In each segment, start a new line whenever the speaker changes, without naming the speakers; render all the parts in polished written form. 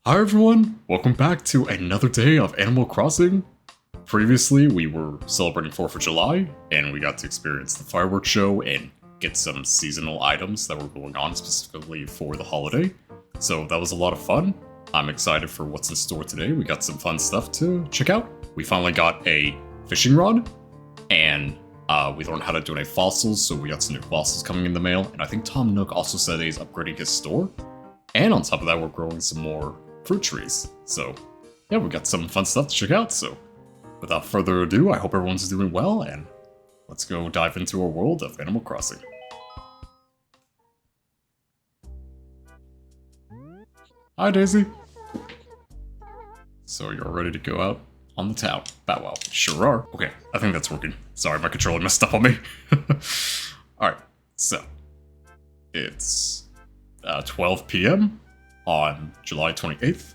Hi everyone, welcome back to another day of Animal Crossing. Previously, we were celebrating 4th of July, and we got to experience the fireworks show and get some seasonal items that were going on specifically for the holiday. So that was a lot of fun. I'm excited for what's in store today. We got some fun stuff to check out. We finally got a fishing rod, and we learned how to donate fossils, so we got some new fossils coming in the mail. And I think Tom Nook also said he's upgrading his store. And on top of that, we're growing some more fruit trees. So, yeah, we got some fun stuff to check out. So, without further ado, I hope everyone's doing well, and let's go dive into our world of Animal Crossing. Hi, Daisy. So, you're ready to go out on the town? Bow wow. Sure are. Okay, I think that's working. Sorry, my controller messed up on me. Alright, so, it's 12 p.m. on July 28th,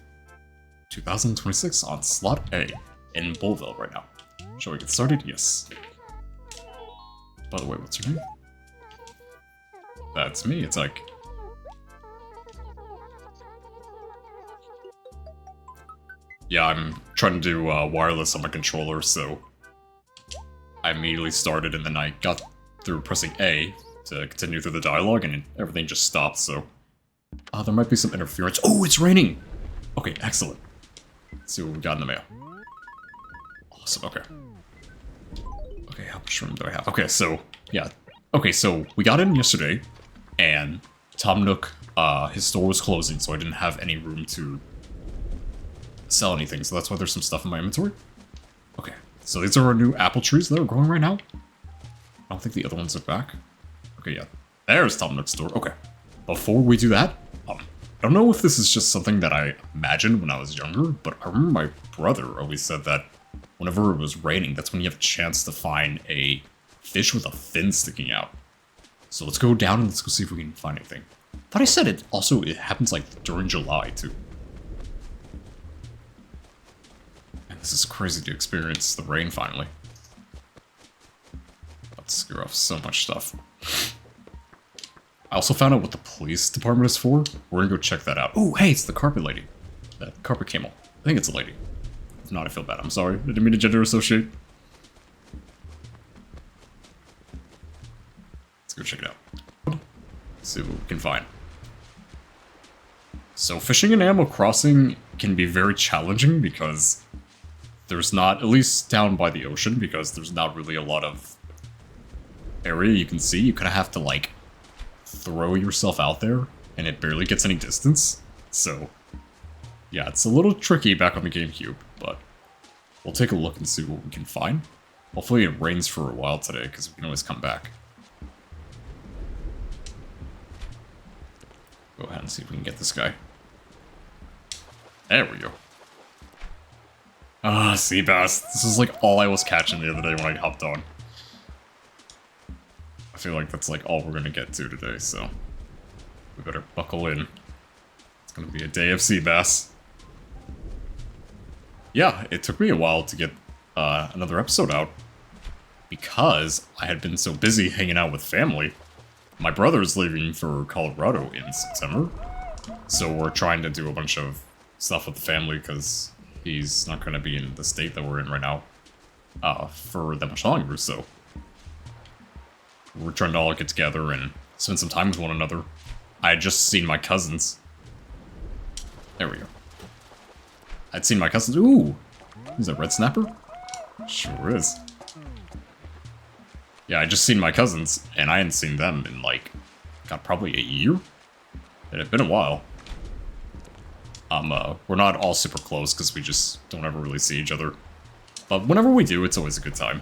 2026 on slot A in Bullville right now. Shall we get started? Yes. By the way, what's your name? That's me, it's like... Yeah, I'm trying to do wireless on my controller, so I immediately started and then I got through pressing A to continue through the dialogue and everything just stopped, so... there might be some interference. Oh, it's raining! Okay, excellent. Let's see what we got in the mail. Awesome, okay. Okay, how much room do I have? Okay, so, yeah. Okay, so we got in yesterday, and Tom Nook, his store was closing, so I didn't have any room to sell anything, so that's why there's some stuff in my inventory. Okay, so these are our new apple trees that are growing right now. I don't think the other ones are back. Okay, yeah. There's Tom Nook's store. Okay. Before we do that, I don't know if this is just something that I imagined when I was younger, but I remember my brother always said that whenever it was raining, that's when you have a chance to find a fish with a fin sticking out. So let's go down and let's go see if we can find anything. I thought I said it happens like during July too. And this is crazy to experience the rain finally. Let's screw off so much stuff. I also found out what the police department is for. We're gonna go check that out. Oh, hey, it's the carpet lady. That carpet camel. I think it's a lady. If not, I feel bad. I'm sorry. I didn't mean to gender associate. Let's go check it out. See what we can find. So, fishing in Animal Crossing can be very challenging because there's not, at least down by the ocean, because there's not really a lot of area you can see. You kind of have to, like, throw yourself out there, and it barely gets any distance. So, yeah, it's a little tricky back on the GameCube, but we'll take a look and see what we can find. Hopefully it rains for a while today, because we can always come back. Go ahead and see if we can get this guy. There we go. Ah, Seabass. This is like all I was catching the other day when I hopped on. I feel like that's like all we're gonna get to today, so we better buckle in. It's gonna be a day of Seabass. Yeah, it took me a while to get another episode out because I had been so busy hanging out with family. My brother's leaving for Colorado in September, so we're trying to do a bunch of stuff with the family because he's not gonna be in the state that we're in right now for that much longer, so we're trying to all get together and spend some time with one another. I had just seen my cousins. There we go. I'd seen my cousins. Ooh! Is that red snapper? Sure is. Yeah, I just seen my cousins, and I hadn't seen them in like, God, probably a year? It had been a while. We're not all super close because we just don't ever really see each other. But whenever we do, it's always a good time.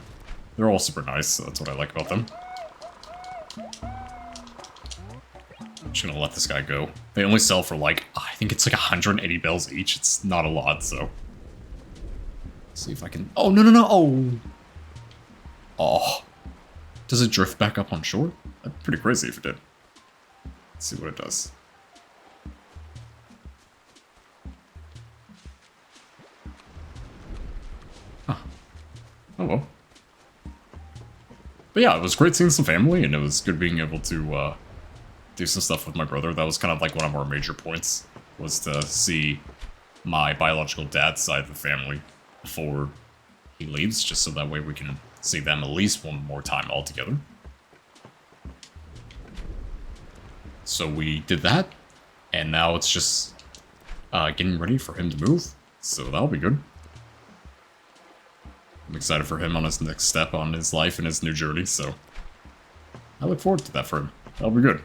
They're all super nice, so that's what I like about them. I'm just gonna let this guy go. They only sell for like, I think it's like 180 bells each. It's not a lot, so. Let's see if I can. Oh, no, no, no. Oh. Oh. Does it drift back up on shore? That'd be pretty crazy if it did. Let's see what it does. Huh. Oh well. But yeah, it was great seeing some family, and it was good being able to do some stuff with my brother. That was kind of like one of our major points, was to see my biological dad's side of the family before he leaves, just so that way we can see them at least one more time all together. So we did that, and now it's just getting ready for him to move, so that'll be good. I'm excited for him on his next step on his life and his new journey, so I look forward to that for him. That'll be good.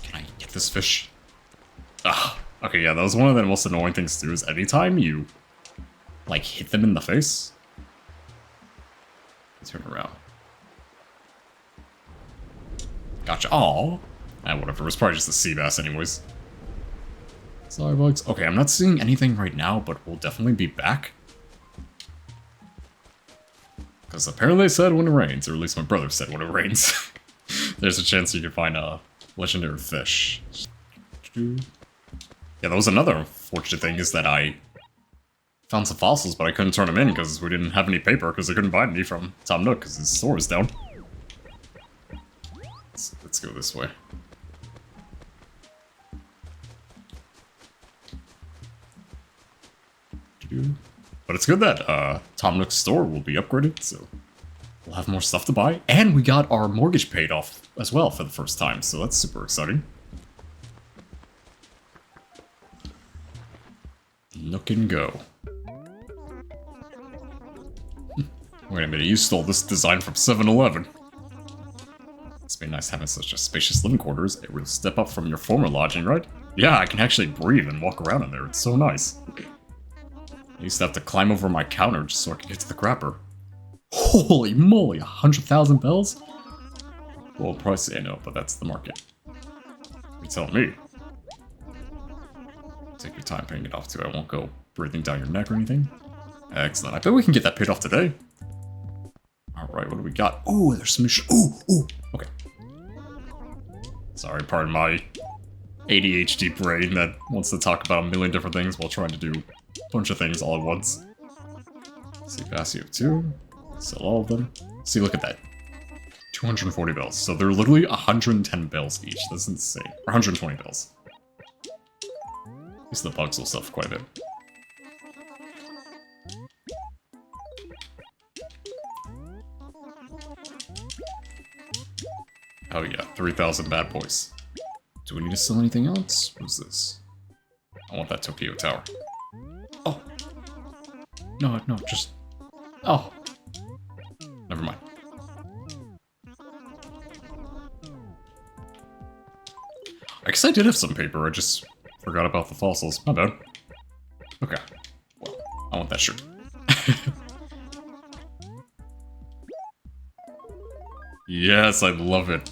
Can I get this fish? Ah, okay, yeah, that was one of the most annoying things to do, is anytime you, like, hit them in the face. Turn around. Gotcha. Aw. Whatever, it was probably just a Seabass anyways. Sorry, bugs. Okay, I'm not seeing anything right now, but we'll definitely be back. Because apparently they said when it rains, or at least my brother said when it rains, there's a chance you can find a legendary fish. Yeah, that was another unfortunate thing, is that I found some fossils, but I couldn't turn them in because we didn't have any paper, because I couldn't buy any from Tom Nook because his store was down. Let's go this way. But it's good that Tom Nook's store will be upgraded, so we'll have more stuff to buy. And we got our mortgage paid off as well for the first time, so that's super exciting. Nook and go. Wait a minute, you stole this design from 7-Eleven. It's been nice having such a spacious living quarters. A real step up from your former lodging, right? Yeah, I can actually breathe and walk around in there. It's so nice. I used to have to climb over my counter just so I could get to the crapper. Holy moly, 100,000 bells? Well, pricey, I know, but that's the market. You're telling me. Take your time paying it off too. I won't go breathing down your neck or anything. Excellent. I bet we can get that paid off today. Alright, what do we got? Oh, there's some... Ooh. Okay. Sorry, pardon my ADHD brain that wants to talk about a million different things while trying to do a bunch of things all at once. Seabass, you have 2. Sell all of them. See, look at that. 240 bells. So they're literally 110 bells each. That's insane. Or 120 bells. At least the bugs will sell for quite a bit. Oh yeah, 3,000 bad boys. Do we need to sell anything else? What is this? I want that Tokyo Tower. Oh! No, just... Oh! Never mind. I guess I did have some paper, I just forgot about the fossils. My bad. Okay. Well, I want that shirt. Yes, I love it.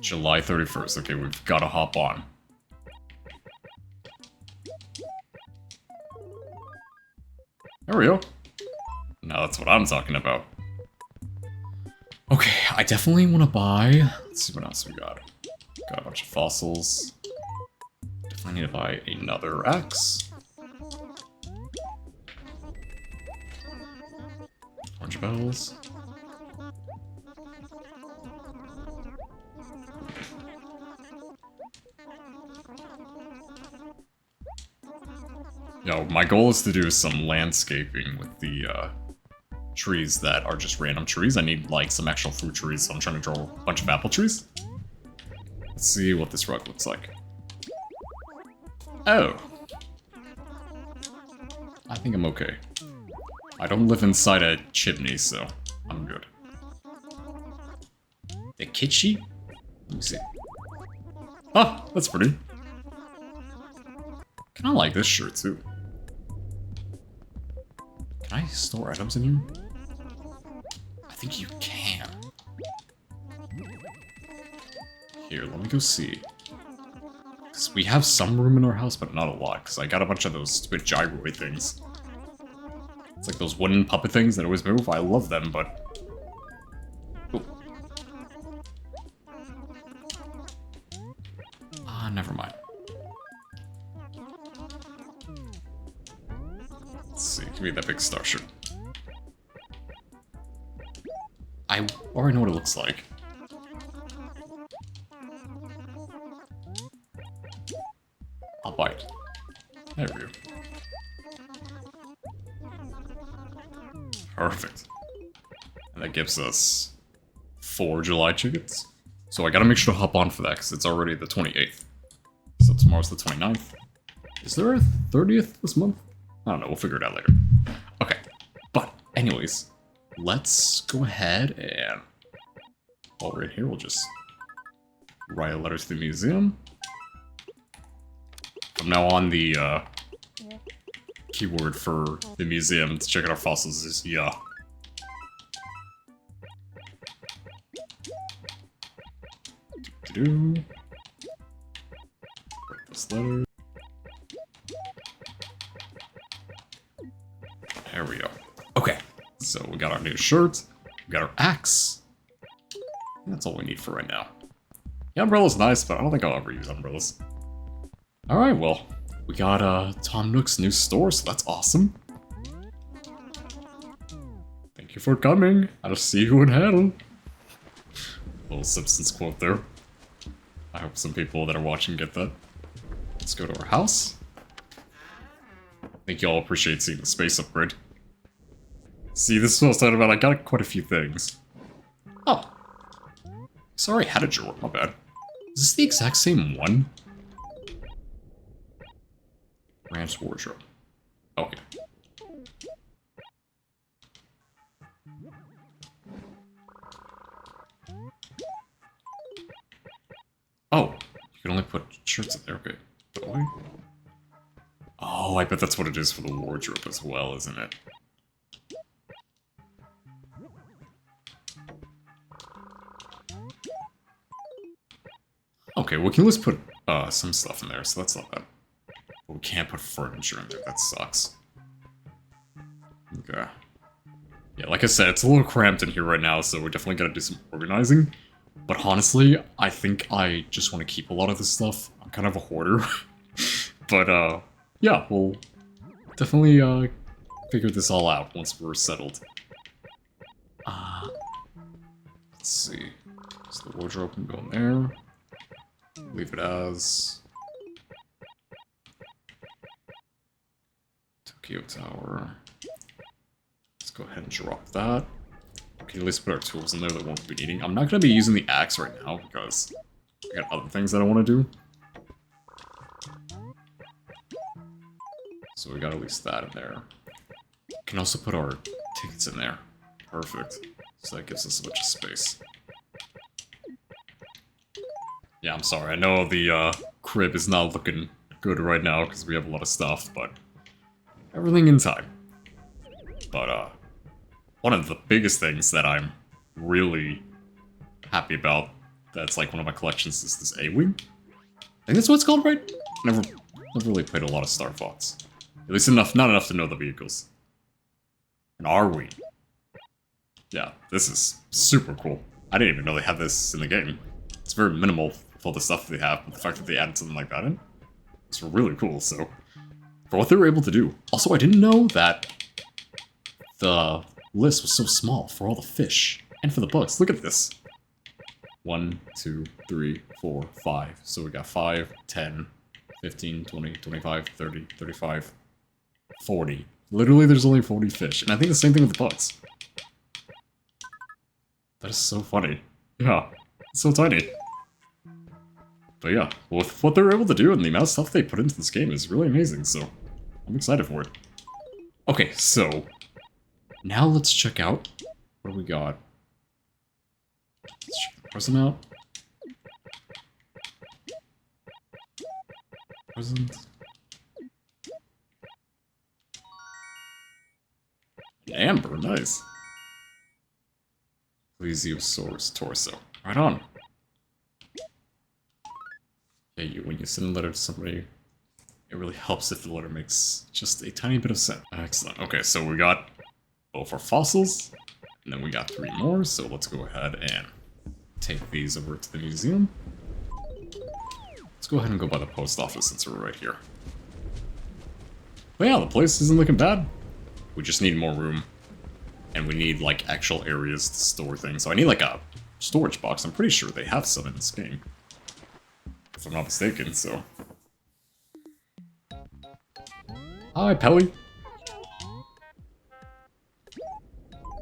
July 31st. Okay, we've got to hop on. There we go. Now that's what I'm talking about. Okay, I definitely want to buy... Let's see what else we got. Got a bunch of fossils. Definitely need to buy another axe. Orange bells. Yo, my goal is to do some landscaping with the trees that are just random trees. I need like some actual fruit trees, so I'm trying to draw a bunch of apple trees. Let's see what this rug looks like. Oh. I think I'm okay. I don't live inside a chimney, so I'm good. The kitschy? Let me see. Oh, that's pretty. Kinda like this shirt, too. Can I store items in here? I think you can. Here, let me go see. Because we have some room in our house, but not a lot, because I got a bunch of those stupid gyroid things. It's like those wooden puppet things that always move. I love them, but... Ooh. Ah, never mind. Let's see, give me that big star shirt. I already know what it looks like. I'll bite. There we go. Perfect. And that gives us 4 July tickets. So I gotta make sure to hop on for that, because it's already the 28th. So tomorrow's the 29th. Is there a 30th this month? I don't know, we'll figure it out later. Okay, but anyways, let's go ahead and while we're in here, we'll just write a letter to the museum. From now on, the keyword for the museum to check out our fossils is yeah. Write this letter. There we go. Okay, so we got our new shirt, we got our axe. That's all we need for right now. The umbrella's nice, but I don't think I'll ever use umbrellas. Alright, well, we got Tom Nook's new store, so that's awesome. Thank you for coming. I'll see you in hell. Little Simpsons quote there. I hope some people that are watching get that. Let's go to our house. I think y'all appreciate seeing the space upgrade. See, this is what I was talking about. I got quite a few things. Oh. Sorry, I had a drawer. My bad. Is this the exact same one? Ranch wardrobe. Okay. Oh, you can only put shirts in there. Okay. Really? Oh, I bet that's what it is for the wardrobe as well, isn't it? Okay, we can at least put some stuff in there, so that's not bad. But we can't put furniture in there, that sucks. Okay. Yeah, like I said, it's a little cramped in here right now, so we definitely gotta do some organizing. But honestly, I think I just want to keep a lot of this stuff. I'm kind of a hoarder. But, yeah, we'll definitely, figure this all out once we're settled. Let's see. So the wardrobe can go in there. Leave it as... Tokyo Tower. Let's go ahead and drop that. We can at least put our tools in there that we won't be needing. I'm not going to be using the axe right now because I got other things that I want to do. So we got at least that in there. We can also put our tickets in there. Perfect. So that gives us a bunch of space. Yeah, I'm sorry. I know the crib is not looking good right now because we have a lot of stuff, but everything in time. But one of the biggest things that I'm really happy about that's like one of my collections is this A-Wing. I think that's what it's called, right? Never really played a lot of Star Fox. At least not enough to know the vehicles. An R-Wing. Yeah, this is super cool. I didn't even know they had this in the game. It's very minimal with all the stuff they have, but the fact that they added something like that in, it's really cool, so... For what they were able to do. Also, I didn't know that the list was so small for all the fish. And for the bugs. Look at this. 1, 2, 3, 4, 5. So we got 5, 10, 15, 20, 25, 30, 35, 40. Literally, there's only 40 fish. And I think the same thing with the bugs. That is so funny. Yeah, it's so tiny. But yeah, with what they were able to do and the amount of stuff they put into this game is really amazing, so I'm excited for it. Okay, so now let's check out what we got. Let's check the present out. Present. Amber, nice. Plesiosaurus torso. Right on. Yeah, when you send a letter to somebody, it really helps if the letter makes just a tiny bit of sense. Excellent. Okay, so we got both our fossils, and then we got 3 more, so let's go ahead and take these over to the museum. Let's go ahead and go by the post office since we're right here. But yeah, the place isn't looking bad. We just need more room, and and we need, like, actual areas to store things. So I need, like, a storage box. I'm pretty sure they have some in this game, if I'm not mistaken, so... Hi, Pelly!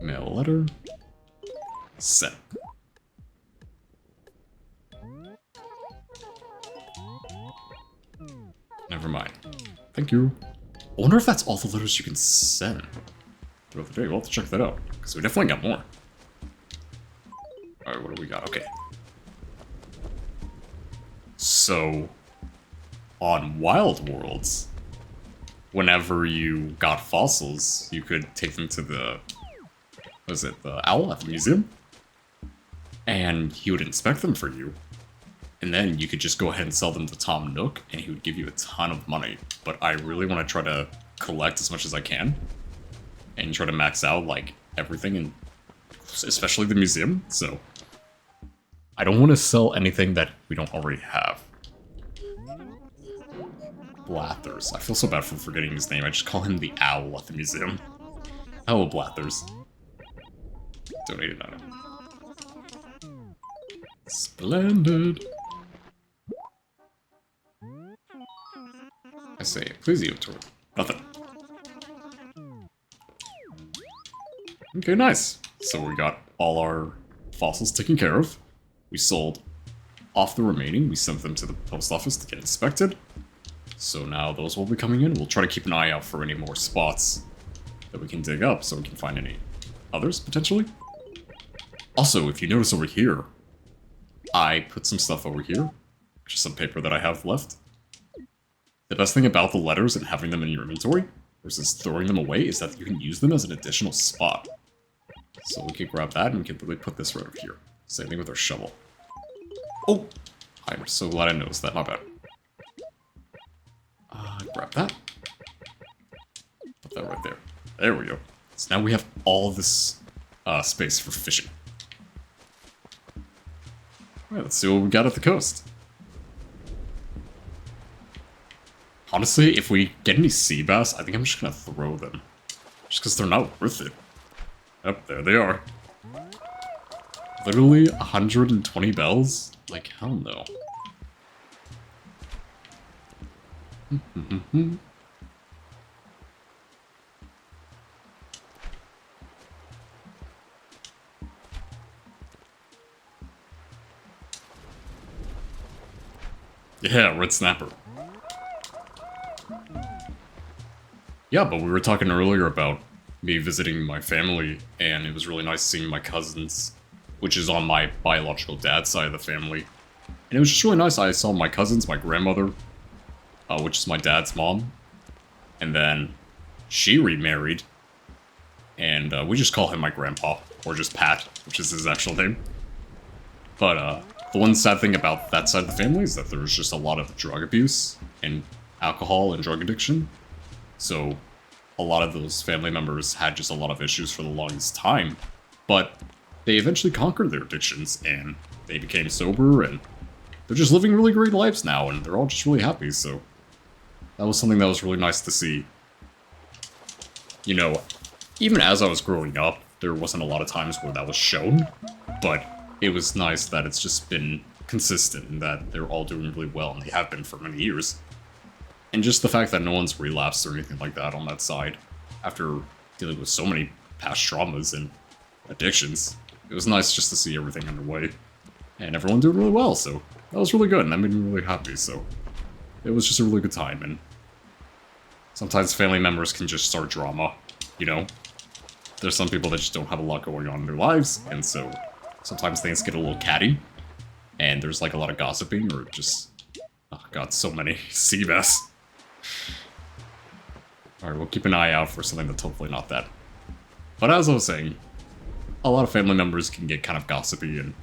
Mail a letter. Send. Never mind. Thank you. I wonder if that's all the letters you can send throughout the day. We'll have to check that out, because we definitely got more. Alright, what do we got? Okay. So, on Wild Worlds, whenever you got fossils, you could take them to the... what is it? The owl at the museum? And he would inspect them for you. And then you could just go ahead and sell them to Tom Nook, and he would give you a ton of money. But I really want to try to collect as much as I can, and try to max out, like, everything, and especially the museum, so... I don't want to sell anything that we don't already have. Blathers. I feel so bad for forgetting his name. I just call him the owl at the museum. Hello, Blathers. Donated on it. Splendid. I say, please you to it. Nothing. Okay, nice. So we got all our fossils taken care of. We sold off the remaining. We sent them to the post office to get inspected. So now those will be coming in. We'll try to keep an eye out for any more spots that we can dig up so we can find any others, potentially. Also, if you notice over here, I put some stuff over here. Just some paper that I have left. The best thing about the letters and having them in your inventory versus throwing them away is that you can use them as an additional spot. So we can grab that and we can literally put this right over here. Same thing with our shovel. Oh! I'm so glad I noticed that, my bad. Grab that. Put that right there. There we go. So now we have all this space for fishing. Alright, let's see what we got at the coast. Honestly, if we get any sea bass, I think I'm just gonna throw them. Just because they're not worth it. Yep, there they are. Literally 120 bells? Like, hell no. Yeah, red snapper. Yeah, but we were talking earlier about me visiting my family, and it was really nice seeing my cousins, which is on my biological dad's side of the family. And it was just really nice. I saw my cousins, my grandmother, which is my dad's mom, and then she remarried, and we just call him my grandpa, or just Pat, which is his actual name. But the one sad thing about that side of the family is that there's just a lot of drug abuse and alcohol and drug addiction. So a lot of those family members had just a lot of issues for the longest time, but they eventually conquered their addictions and they became sober and they're just living really great lives now and they're all just really happy. So that was something that was really nice to see. You know, even as I was growing up, there wasn't a lot of times where that was shown, but it was nice that it's just been consistent and that they're all doing really well, and they have been for many years. And just the fact that no one's relapsed or anything like that on that side, after dealing with so many past traumas and addictions, it was nice just to see everything underway. And everyone doing really well, so that was really good, and that made me really happy, so it was just a really good time, and sometimes family members can just start drama, you know? There's some people that just don't have a lot going on in their lives, and so sometimes things get a little catty, and there's like a lot of gossiping, or just, oh god, so many Seabass. Alright, we'll keep an eye out for something that's hopefully not that. But as I was saying, a lot of family members can get kind of gossipy, and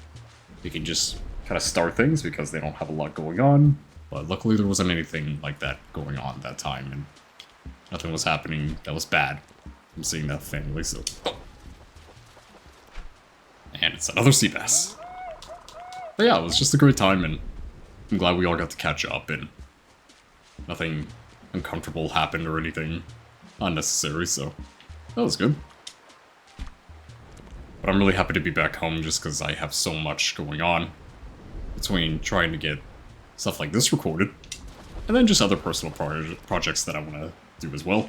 they can just kind of start things because they don't have a lot going on. But luckily there wasn't anything like that going on that time, and nothing was happening that was bad from seeing that family, so... And it's another Seabass. But yeah, it was just a great time, and I'm glad we all got to catch up, and nothing uncomfortable happened or anything unnecessary, so that was good. But I'm really happy to be back home just because I have so much going on between trying to get stuff like this recorded and then just other personal projects that I want to do as well.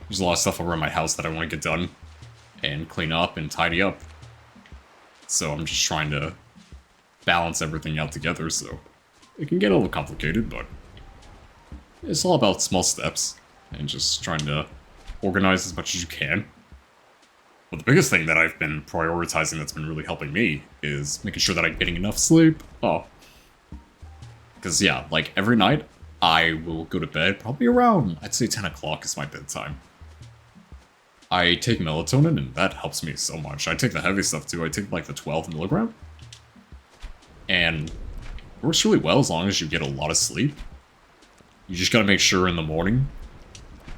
There's a lot of stuff around my house that I want to get done and clean up and tidy up. So I'm just trying to balance everything out together, so it can get a little complicated, but it's all about small steps and just trying to organize as much as you can. But the biggest thing that I've been prioritizing that's been really helping me is making sure that I'm getting enough sleep. Oh. Because, yeah, like, every night, I will go to bed probably around, I'd say 10 o'clock is my bedtime. I take melatonin, and that helps me so much. I take the heavy stuff, too. I take, like, the 12 milligram. And it works really well as long as you get a lot of sleep. You just gotta make sure in the morning.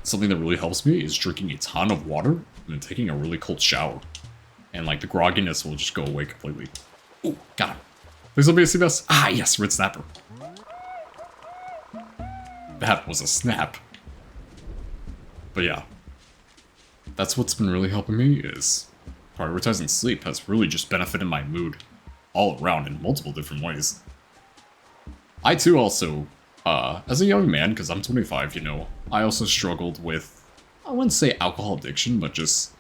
Something that really helps me is drinking a ton of water and then taking a really cold shower. And, like, the grogginess will just go away completely. Ooh, got him. Please let me a Seabass. Ah, yes, red snapper. That was a snap. But yeah. That's what's been really helping me is prioritizing sleep has really just benefited my mood all around in multiple different ways. I too also, as a young man, because I'm 25, you know, I also struggled with, I wouldn't say alcohol addiction, but just,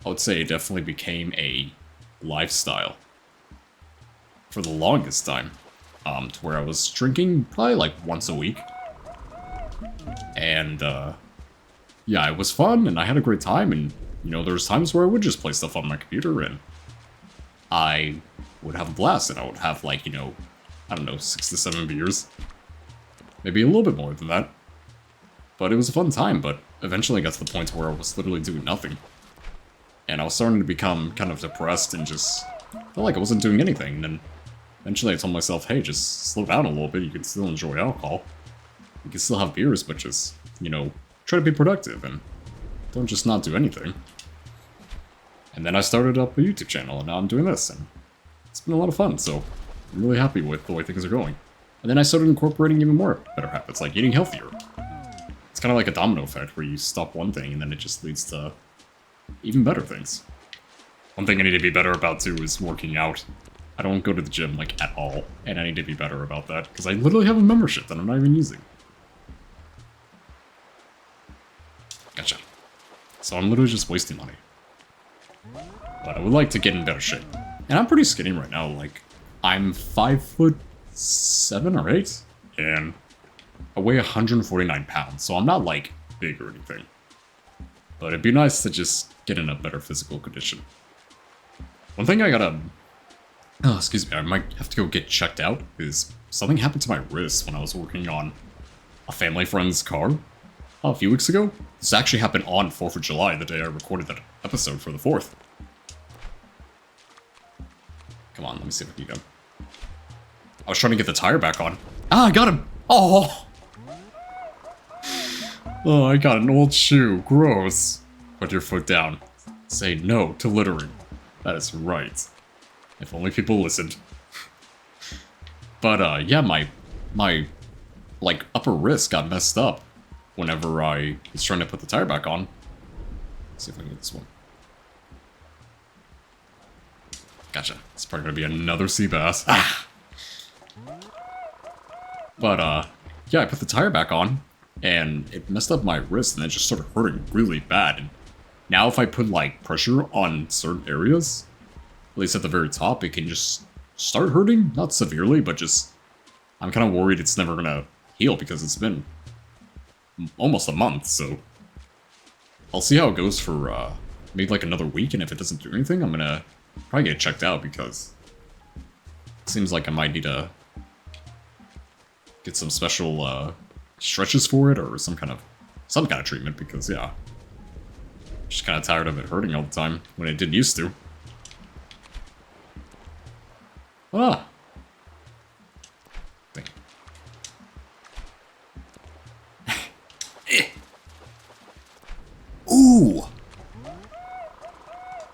I would say it definitely became a lifestyle for the longest time, to where I was drinking probably like once a week. And, yeah, it was fun, and I had a great time, and, you know, there was times where I would just play stuff on my computer, and I would have a blast, and I would have, like, you know, I don't know, 6 to 7 beers. Maybe a little bit more than that. But it was a fun time, but eventually I got to the point where I was literally doing nothing. And I was starting to become kind of depressed and just felt like I wasn't doing anything, and then eventually I told myself, hey, just slow down a little bit, you can still enjoy alcohol. You can still have beers, but just, you know, try to be productive, and don't just not do anything. And then I started up a YouTube channel, and now I'm doing this, and it's been a lot of fun, so I'm really happy with the way things are going. And then I started incorporating even more better habits, like eating healthier. It's kind of like a domino effect, where you stop one thing, and then it just leads to even better things. One thing I need to be better about, too, is working out. I don't go to the gym, like, at all, and I need to be better about that, because I literally have a membership that I'm not even using. Gotcha. So I'm literally just wasting money. But I would like to get in better shape. And I'm pretty skinny right now, like, I'm 5'7" or 8, and I weigh 149 pounds, so I'm not, like, big or anything. But it'd be nice to just get in a better physical condition. One thing I gotta... Oh, excuse me, I might have to go get checked out, is something happened to my wrist when I was working on a family friend's car a few weeks ago. This actually happened on 4th of July, the day I recorded that episode for the 4th. Come on, let me see if I can get him. I was trying to get the tire back on. Ah, I got him! Oh! Oh, I got an old shoe. Gross. Put your foot down. Say no to littering. That is right. If only people listened. But, yeah, my, like, upper wrist got messed up whenever I was trying to put the tire back on. Let's see if I can get this one. Gotcha. It's probably gonna be another Seabass. Ah! But, yeah, I put the tire back on, and it messed up my wrist, and it just started hurting really bad. And now if I put, like, pressure on certain areas, at least at the very top, it can just start hurting. Not severely, but just... I'm kind of worried it's never gonna heal, because it's been almost a month, so... I'll see how it goes for, maybe like another week, and if it doesn't do anything, I'm gonna probably get checked out, because it seems like I might need to get some special, stretches for it, or some kind of treatment, because, yeah. Just kind of tired of it hurting all the time, when it didn't used to. Ah! Thank you. Ooh!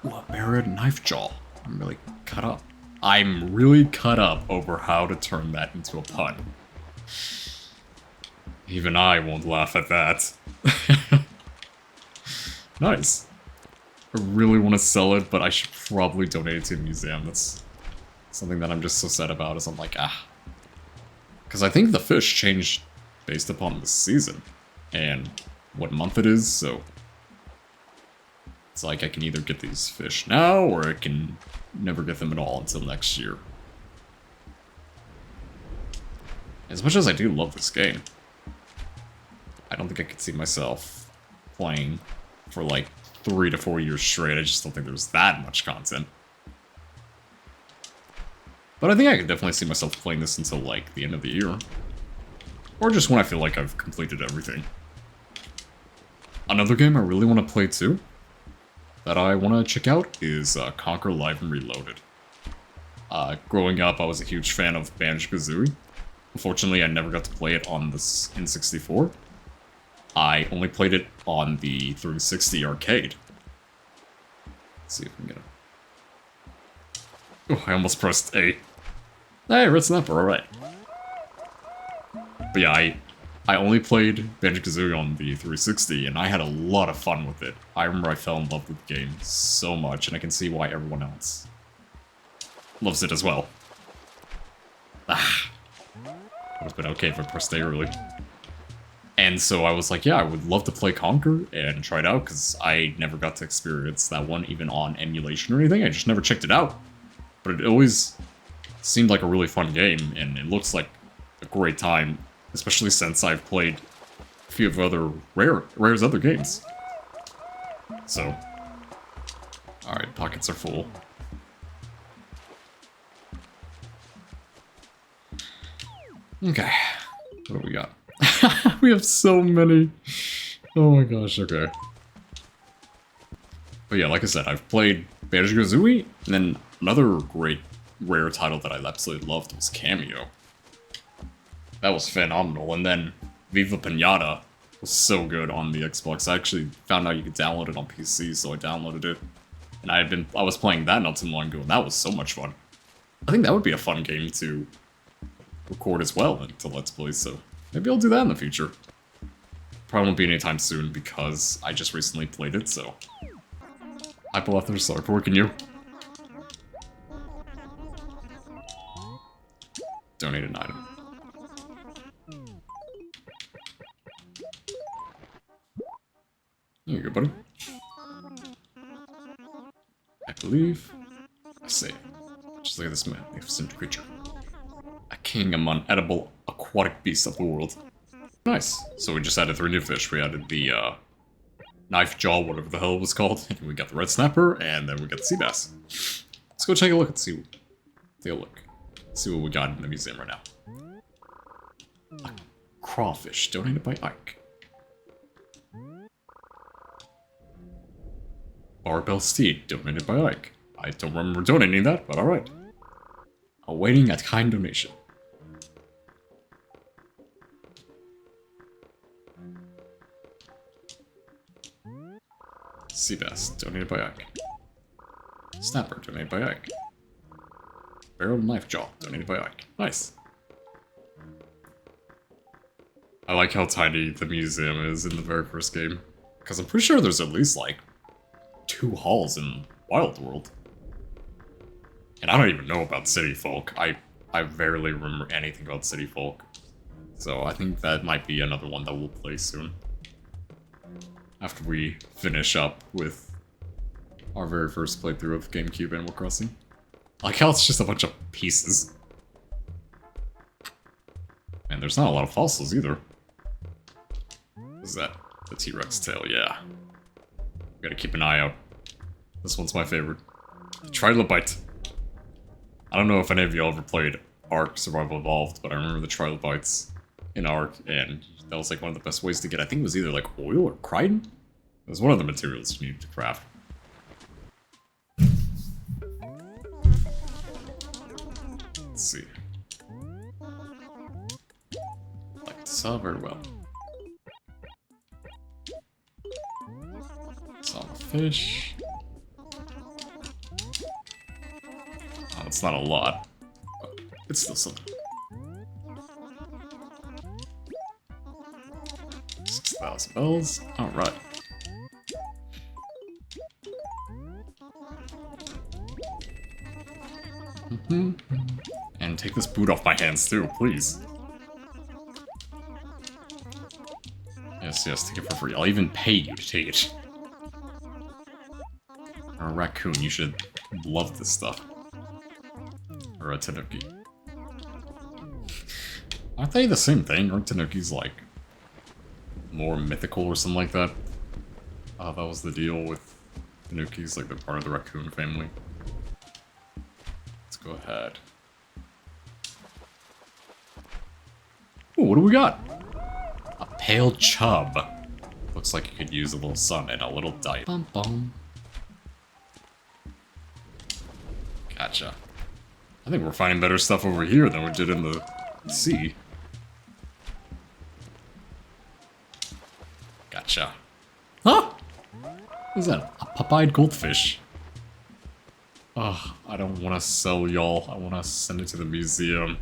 Ooh, a barred knife jaw. I'm really cut up. I'm really cut up over how to turn that into a pun. Even I won't laugh at that. Nice. I really want to sell it, but I should probably donate it to a museum. That's something that I'm just so sad about, is I'm like, ah. Because I think the fish changed based upon the season and what month it is, so it's like I can either get these fish now, or I can never get them at all until next year. As much as I do love this game, I don't think I could see myself playing for like 3 to 4 years straight. I just don't think there's that much content. But I think I could definitely see myself playing this until like the end of the year. Or just when I feel like I've completed everything. Another game I really want to play too, that I want to check out, is Conquer Live and Reloaded. Growing up, I was a huge fan of Banjo-Kazooie. Unfortunately, I never got to play it on the N64. I only played it on the 360 arcade. Let's see if we can get it. Oh, I almost pressed A. Hey, Red Snapper, alright. But yeah, I only played Banjo-Kazooie on the 360, and I had a lot of fun with it. I remember I fell in love with the game so much, and I can see why everyone else loves it as well. Ah. Would have been okay if I pressed A early. And so I was like, yeah, I would love to play Conquer and try it out, because I never got to experience that one, even on emulation or anything. I just never checked it out. But it always seemed like a really fun game, and it looks like a great time, especially since I've played a few of other Rare's other games. So, alright, pockets are full. Okay, what do we got? We have so many. Oh my gosh, okay. But yeah, like I said, I've played Banjo-Kazooie, and then another great Rare title that I absolutely loved was Cameo. That was phenomenal, and then Viva Pinata was so good on the Xbox. I actually found out you could download it on PC, so I downloaded it. And I was playing that not too long ago, and that was so much fun. I think that would be a fun game to record as well into Let's Play, so maybe I'll do that in the future. Probably won't be anytime soon because I just recently played it, so. Hypolethers, sorry for working you. Donate an item. Here you go, buddy. I believe I say, just look at this magnificent creature. A king among edible aquatic beasts of the world. Nice. So we just added 3 new fish. We added the knife jaw, whatever the hell it was called. And we got the red snapper, and then we got the sea bass. Let's go take a look and see. Take a look. See what we got in the museum right now. A crawfish donated by Ike. Barbell steed donated by Ike. I don't remember donating that, but alright. Awaiting a kind donation. Seabass, donated by Ike. Snapper, donated by Ike. Barreled knife jaw, donated by Ike. Nice. I like how tiny the museum is in the very first game. Because I'm pretty sure there's at least like 2 halls in Wild World. And I don't even know about City Folk. I barely remember anything about City Folk. So I think that might be another one that we'll play soon. After we finish up with our very first playthrough of GameCube Animal Crossing. I like how it's just a bunch of pieces. And there's not a lot of fossils either. Is that the T-Rex tail? Yeah. Gotta keep an eye out. This one's my favorite. The Trilobite. I don't know if any of y'all ever played Ark Survival Evolved, but I remember the Trilobites in Ark, and that was like one of the best ways to get, I think it was either like oil or Crichton? It was one of the materials you needed to craft. Let's see. Like saw very well. Saw the fish. Oh, it's not a lot, but it's still something. 6,000 bells. Alright. And take this boot off my hands too, please. Yes, yes, take it for free. I'll even pay you to take it. Or a raccoon, you should love this stuff. Or a tanuki. Aren't they the same thing? Aren't tanukis like more mythical or something like that? That was the deal with tanukis, like they're part of the raccoon family. Let's go ahead. Ooh, what do we got? A pale chub. Looks like you could use a little sun and a little diet. Bum bum. Gotcha. I think we're finding better stuff over here than we did in the sea. Gotcha. Huh? What is that? A pop-eyed goldfish. Ugh, I don't want to sell y'all. I want to send it to the museum.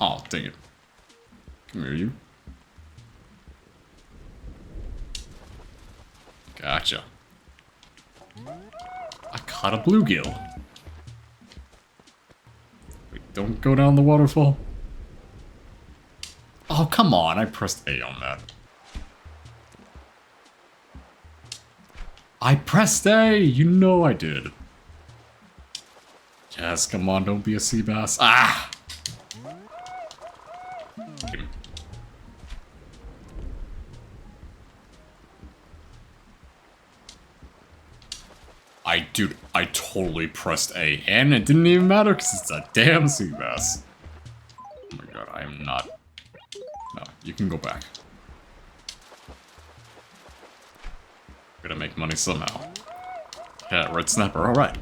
Oh, dang it. Come here, you. Gotcha. I caught a bluegill. Wait, don't go down the waterfall. Oh, come on. I pressed A on that. I pressed A! You know I did. Yes, come on. Don't be a Seabass. Ah! Dude, I totally pressed A, and it didn't even matter because it's a damn Seabass. Oh my god, I am not... No, you can go back. Gonna make money somehow. Yeah, red snapper, alright.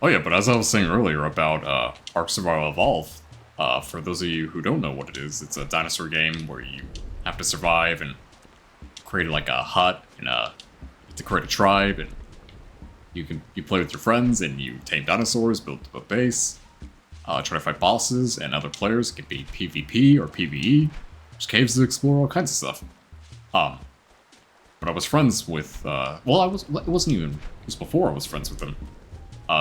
Oh yeah, but as I was saying earlier about Ark Survival Evolved, for those of you who don't know what it is, it's a dinosaur game where you have to survive and create like a hut and to create a tribe, and you play with your friends and you tame dinosaurs, build a base, try to fight bosses and other players. It can be PvP or PvE. There's caves to explore, all kinds of stuff. But I was friends with well, it wasn't even, it was before I was friends with them.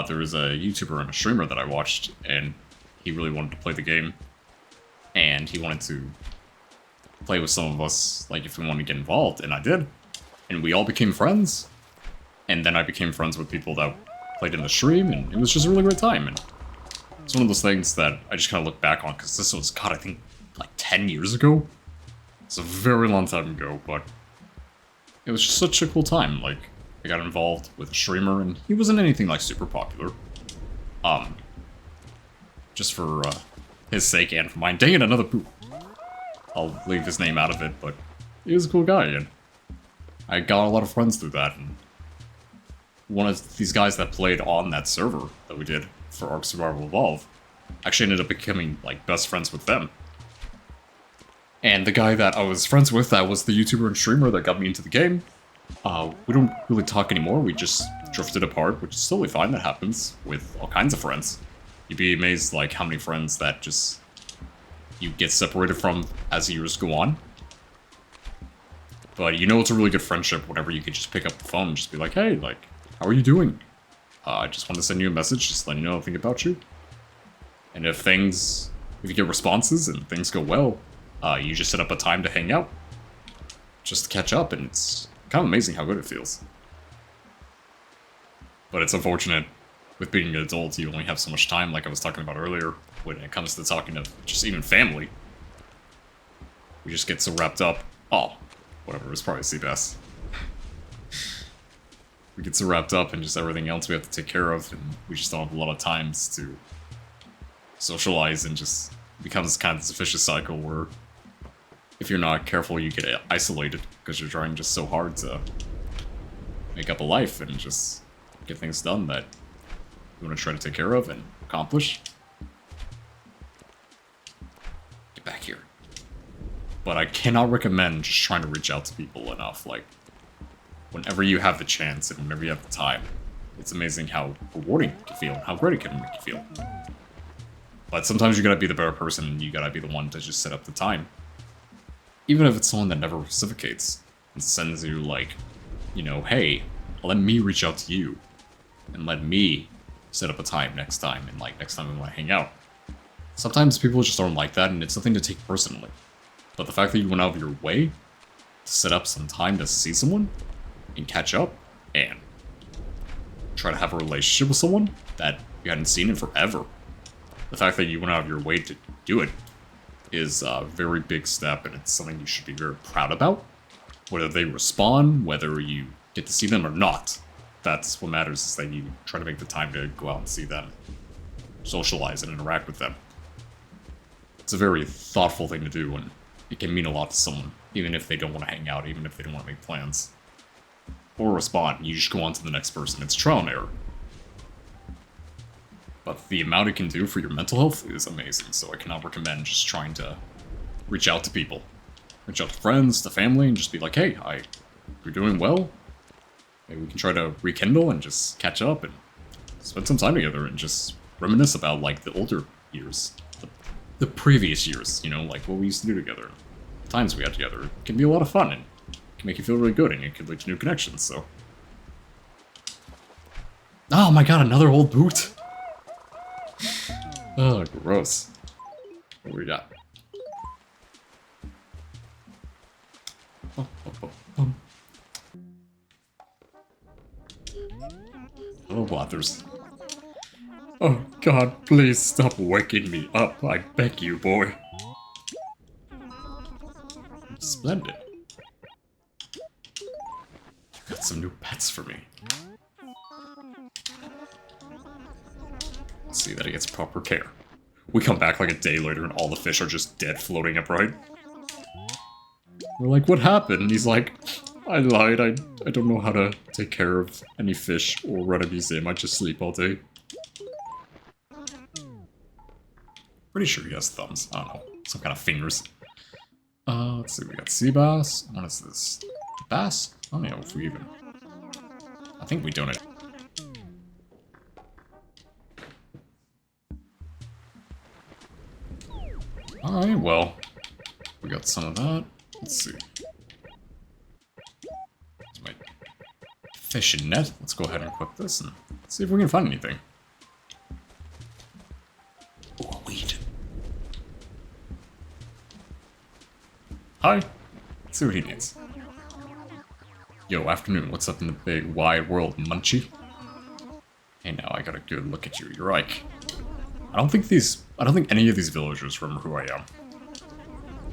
There was a YouTuber and a streamer that I watched, and he really wanted to play the game, and he wanted to play with some of us, like if we wanted to get involved, and I did. And we all became friends. And then I became friends with people that played in the stream, and it was just a really great time. And it's one of those things that I just kind of look back on, because this was, God, I think, like 10 years ago? It's a very long time ago, but it was just such a cool time. Like, I got involved with a streamer, and he wasn't anything, like, super popular. Just for his sake and for mine. Dang it, another poop. I'll leave his name out of it, but he was a cool guy, and I got a lot of friends through that, and one of these guys that played on that server that we did for Ark Survival Evolved actually ended up becoming, like, best friends with them. And the guy that I was friends with, that was the YouTuber and streamer that got me into the game, we don't really talk anymore, we just drifted apart, which is totally fine, that happens with all kinds of friends. You'd be amazed, like, how many friends that just you get separated from as the years go on. But you know it's a really good friendship whenever you can just pick up the phone and just be like, hey, like, how are you doing? I just want to send you a message, just letting you know I think about you. And if you get responses and things go well, you just set up a time to hang out. Just to catch up, and it's kind of amazing how good it feels. But it's unfortunate, with being an adult, you only have so much time, like I was talking about earlier, when it comes to talking to just even family. We just get so wrapped up. Oh. Whatever, it was probably Seabass. We get so wrapped up in just everything else we have to take care of, and we just don't have a lot of times to socialize, and just becomes kind of this vicious cycle where if you're not careful, you get isolated because you're trying just so hard to make up a life and just get things done that you want to try to take care of and accomplish. Get back here. But I cannot recommend just trying to reach out to people enough. Like, whenever you have the chance and whenever you have the time, it's amazing how rewarding it can feel and how great it can make you feel. But sometimes you gotta be the better person, and you gotta be the one to just set up the time. Even if it's someone that never reciprocates. and sends you like, you know, hey, let me reach out to you, and let me set up a time next time, and like next time we want to hang out. Sometimes people just don't like that, and it's nothing to take personally. But the fact that you went out of your way to set up some time to see someone and catch up and try to have a relationship with someone that you hadn't seen in forever. The fact that you went out of your way to do it is a very big step, and it's something you should be very proud about. Whether they respond, whether you get to see them or not, that's what matters, is that you try to make the time to go out and see them, socialize and interact with them. It's a very thoughtful thing to do, and it can mean a lot to someone, even if they don't want to hang out, even if they don't want to make plans. Or respond, you just go on to the next person. It's trial and error. But the amount it can do for your mental health is amazing, so I cannot recommend just trying to reach out to people. Reach out to friends, to family, and just be like, hey, you're doing well? Maybe we can try to rekindle and just catch up and spend some time together and just reminisce about, like, the older years. The previous years, you know, like what we used to do together. The times we had together. It can be a lot of fun, and it can make you feel really good, and it can lead to new connections, so... Oh my god, another old boot! Oh, gross. What do we got? Oh, Blathers. Oh, God, please stop waking me up. I beg you, boy. Splendid. You got some new pets for me. Let's see that he gets proper care. We come back like a day later and all the fish are just dead floating upright. We're like, what happened? And he's like, I lied. I don't know how to take care of any fish or run a museum. I just sleep all day. Pretty sure he has thumbs. I don't know. Some kind of fingers. Let's see. We got Seabass. What is this? Bass? I don't know if we even... I think we donate. Alright, well. We got some of that. Let's see. It's my fishing net. Let's go ahead and equip this and see if we can find anything. Oh, weed. Hi. Let's see what he needs. Yo, afternoon. What's up in the big wide world, Munchie? Hey, now I got a good look at you. You're Ike. I don't think any of these villagers remember who I am.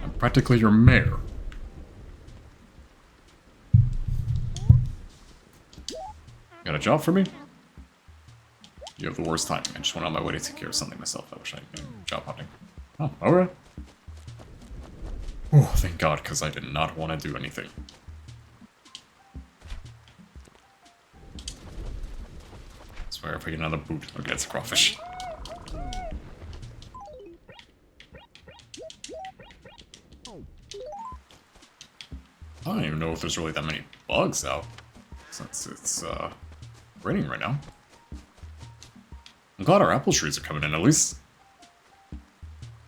I'm practically your mayor. Got a job for me? You have the worst timing. I just went on my way to take care of something myself. I wish I had been job hunting. Oh, alright. Oh, thank God, because I did not want to do anything. I swear if I get another boot, I'll get a crawfish. I don't even know if there's really that many bugs out, since it's raining right now. I'm glad our apple trees are coming in, at least.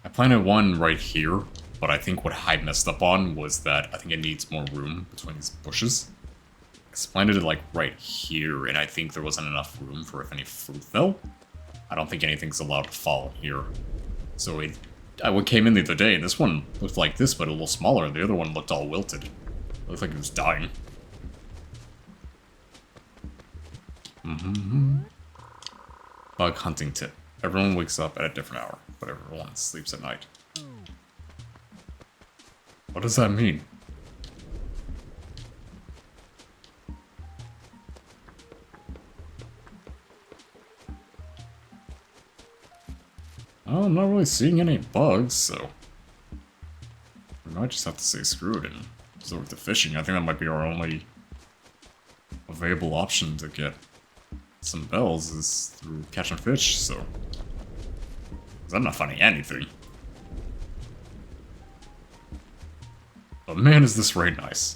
I planted one right here, but I think what I messed up on was that I think it needs more room between these bushes. Because I planted it like right here, and I think there wasn't enough room for if any fruit fell. I don't think anything's allowed to fall here. So I came in the other day, and this one looked like this, but a little smaller, and the other one looked all wilted. It looked like it was dying. Bug hunting tip. Everyone wakes up at a different hour, but everyone sleeps at night. What does that mean? Oh, I'm not really seeing any bugs, so... we might just have to say screw it and resort to fishing. I think that might be our only available option to get some bells is through catching fish, so... 'cause I'm not finding anything. But man, is this raid nice.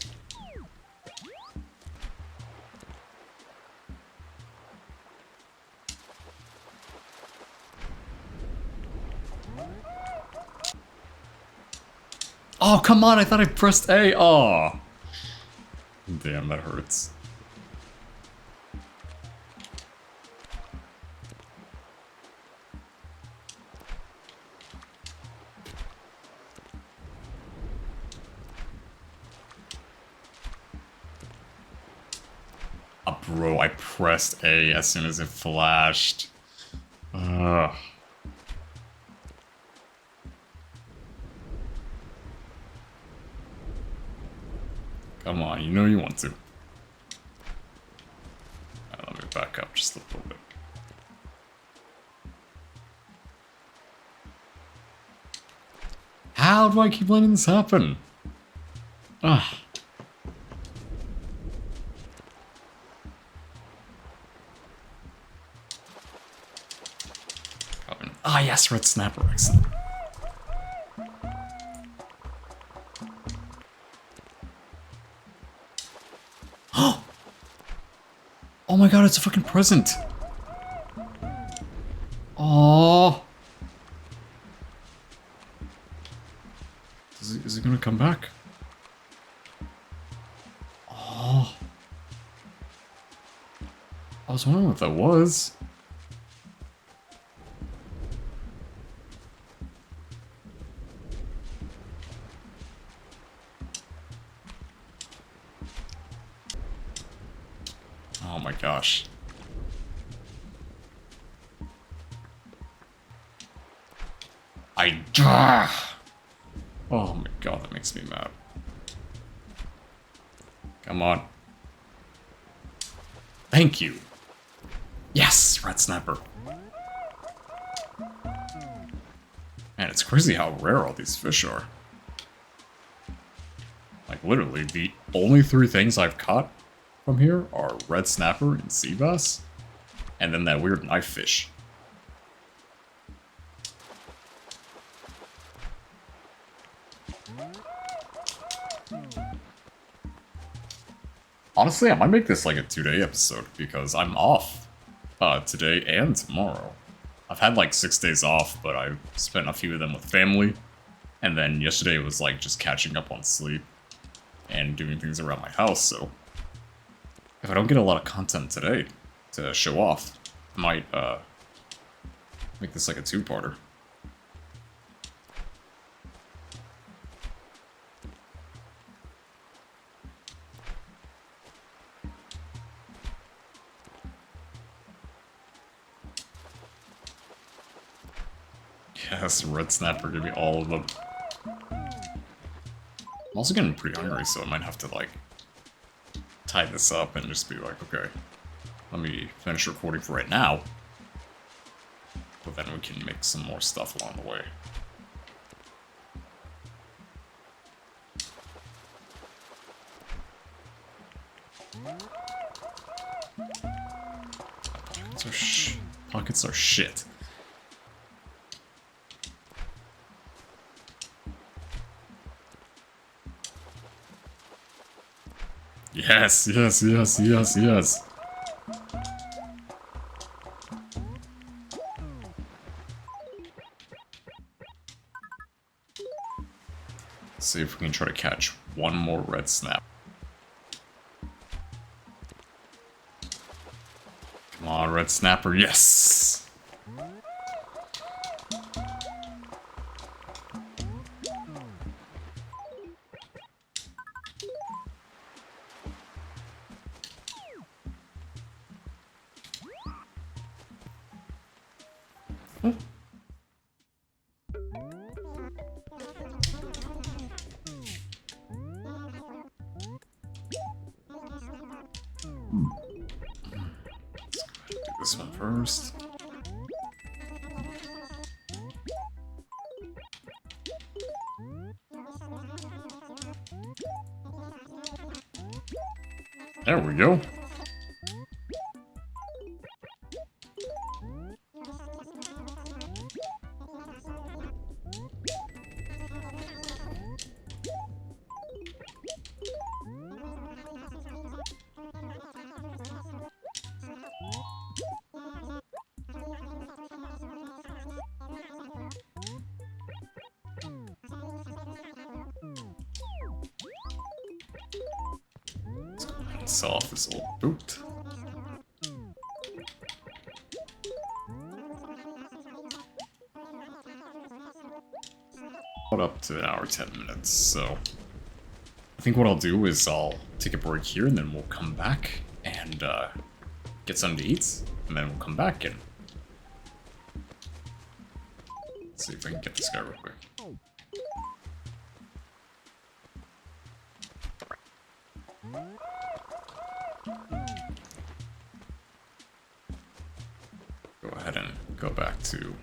Oh, come on, I thought I pressed A. Oh. Damn, that hurts. Bro, I pressed A as soon as it flashed. Ugh. Come on, you know you want to. Right, let me back up just a little bit. How do I keep letting this happen? Ugh. Ah, yes, red snapper, excellent. Oh my god, it's a fucking present. Oh. Is it gonna come back? Oh. I was wondering what that was. Oh my gosh. Oh my god, that makes me mad. Come on. Thank you. Yes, red snapper. Man, it's crazy how rare all these fish are. Like, literally, the only 3 things I've caught from here are red snapper and seabass, and then that weird knife fish. Honestly, I might make this like a 2-day episode, because I'm off today and tomorrow. I've had like 6 days off, but I spent a few of them with family, and then yesterday was like just catching up on sleep and doing things around my house, so if I don't get a lot of content today to show off, I might make this like a 2-parter. Yes, red snapper, give me all of them. I'm also getting pretty hungry, so I might have to, like, tie this up and just be like, okay, let me finish recording for right now. But then we can make some more stuff along the way. Pockets are shit. Yes, yes, yes, yes, yes. Let's see if we can try to catch one more red snap. Come on, red snapper, yes! Oh. Do this one first. There we go. sell off this old boot. Up to an hour, 10 minutes, so I think what I'll do is I'll take a break here and then we'll come back and get something to eat, and then we'll come back and see if I can get this guy real quick. Go ahead and go back to...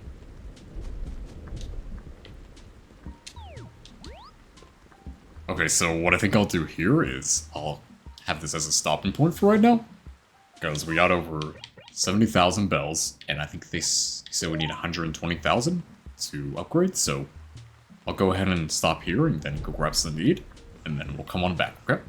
Okay, so what I think I'll do here is I'll have this as a stopping point for right now. Because we got over 70,000 bells, and I think they said we need 120,000 to upgrade, so I'll go ahead and stop here and then go grab something to eat, and then we'll come on back, okay?